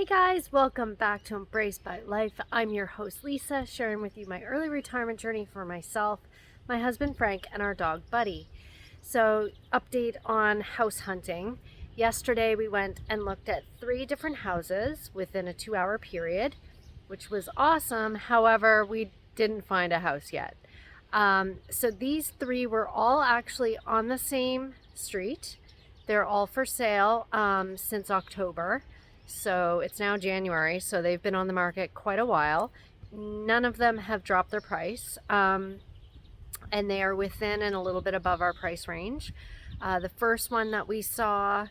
Hey guys, welcome back to Embrace by Life. I'm your host Lisa, sharing with you my early retirement journey for myself, my husband Frank, and our dog Buddy. So, update on house hunting. Yesterday we went and looked at 3 different houses within a 2-hour period, which was awesome. However, we didn't find a house yet. So these 3 were all actually on the same street. They're all for sale since October. So it's now January, so they've been on the market quite a while. None of them have dropped their price, and they are within and a little bit above our price range. The first one that we saw,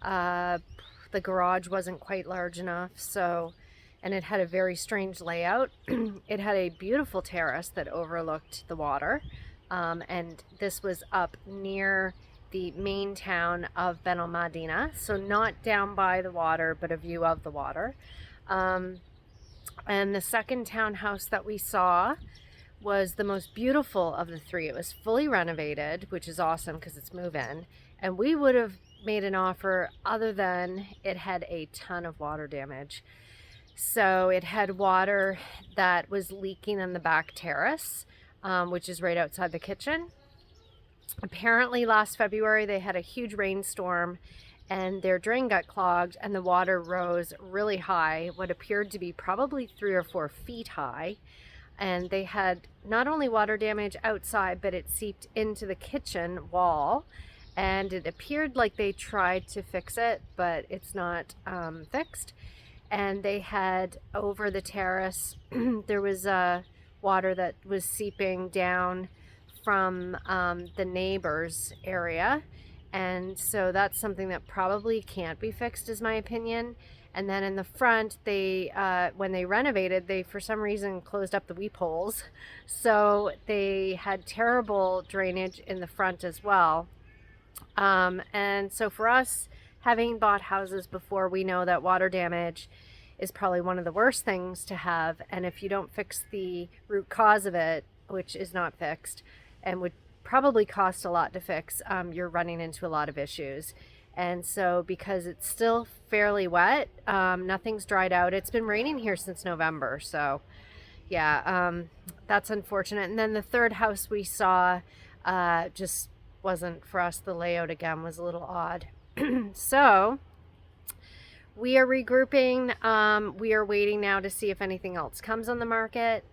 the garage wasn't quite large enough, and it had a very strange layout. It had a beautiful terrace that overlooked the water, and this was up near the main town of Benalmadena, so not down by the water, but a view of the water. And the second townhouse that we saw was the most beautiful of the 3. It was fully renovated, which is awesome because it's move-in, and we would have made an offer other than it had a ton of water damage. So it had water that was leaking in the back terrace, which is right outside the kitchen. Apparently last February they had a huge rainstorm and their drain got clogged and the water rose really high, what appeared to be probably 3 or 4 feet high. And they had not only water damage outside, but it seeped into the kitchen wall, and it appeared like they tried to fix it, but it's not fixed. And they had over the terrace there was water that was seeping down from the neighbor's area, and so that's something that probably can't be fixed, is my opinion. And then in the front, they when they renovated, they for some reason closed up the weep holes, so they had terrible drainage in the front as well. And so for us, having bought houses before, we know that water damage is probably one of the worst things to have, and if you don't fix the root cause of it, which is not fixed and would probably cost a lot to fix, you're running into a lot of issues. And so because it's still fairly wet, nothing's dried out. It's been raining here since November, so yeah, that's unfortunate. And then the third house we saw just wasn't for us. The layout again was a little odd. So we are regrouping. We are waiting now to see if anything else comes on the market.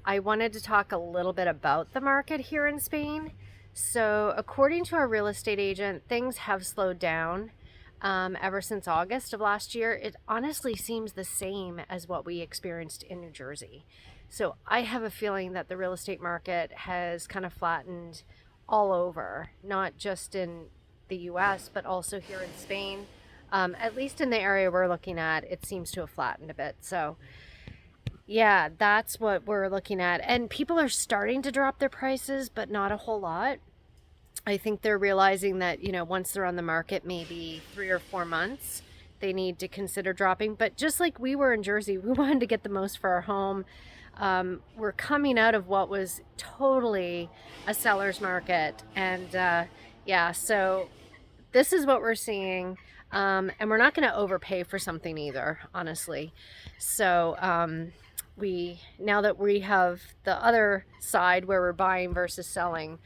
I wanted to talk a little bit about the market here in Spain. So according to our real estate agent, things have slowed down ever since August of last year. It honestly seems the same as what we experienced in New Jersey. So I have a feeling that the real estate market has kind of flattened all over, not just in the US, but also here in Spain. At least in the area we're looking at, it seems to have flattened a bit. So yeah, that's what we're looking at. And people are starting to drop their prices, but not a whole lot. I think they're realizing that, once they're on the market, maybe 3 or 4 months, they need to consider dropping. But just like we were in Jersey, we wanted to get the most for our home. We're coming out of what was totally a seller's market. And yeah, so this is what we're seeing. And we're not going to overpay for something either, honestly. So now that we have the other side where we're buying versus selling,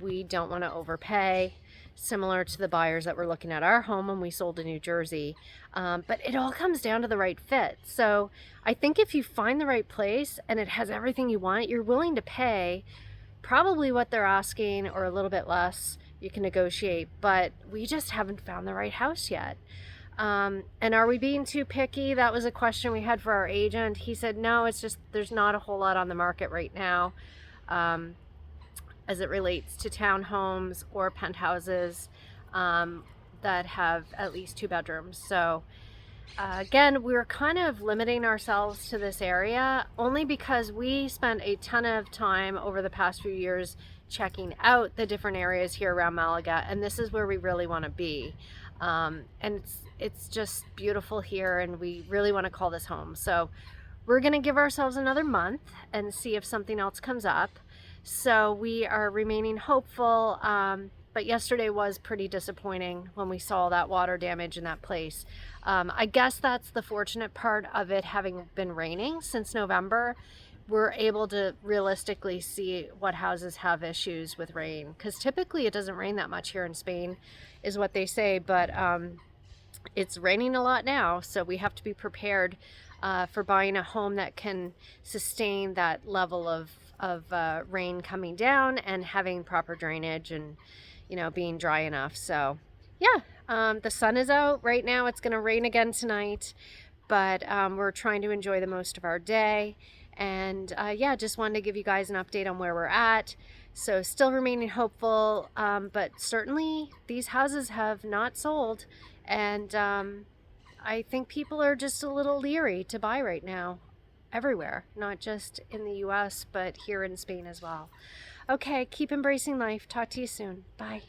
we don't want to overpay, similar to the buyers that were looking at our home when we sold in New Jersey. But it all comes down to the right fit. So I think if you find the right place and it has everything you want, you're willing to pay probably what they're asking or a little bit less. You can negotiate, but we just haven't found the right house yet. And are we being too picky? That was a question we had for our agent. He said, no, it's just there's not a whole lot on the market right now as it relates to townhomes or penthouses that have at least 2 bedrooms. So again, we're kind of limiting ourselves to this area only because we spent a ton of time over the past few years checking out the different areas here around Malaga, and this is where we really want to be. And it's just beautiful here, and we really want to call this home. So we're going to give ourselves another month and see if something else comes up. So we are remaining hopeful, but yesterday was pretty disappointing when we saw that water damage in that place. I guess that's the fortunate part of it having been raining since November. We're able to realistically see what houses have issues with rain, because typically it doesn't rain that much here in Spain, is what they say, but it's raining a lot now, so we have to be prepared for buying a home that can sustain that level of rain coming down and having proper drainage and, you know, being dry enough. So yeah, the sun is out right now. It's going to rain again tonight, but we're trying to enjoy the most of our day. And yeah, just wanted to give you guys an update on where we're at. So still remaining hopeful, but certainly these houses have not sold, and I think people are just a little leery to buy right now, everywhere, not just in the US, but here in Spain as well. Okay, keep embracing life. Talk to you soon. Bye.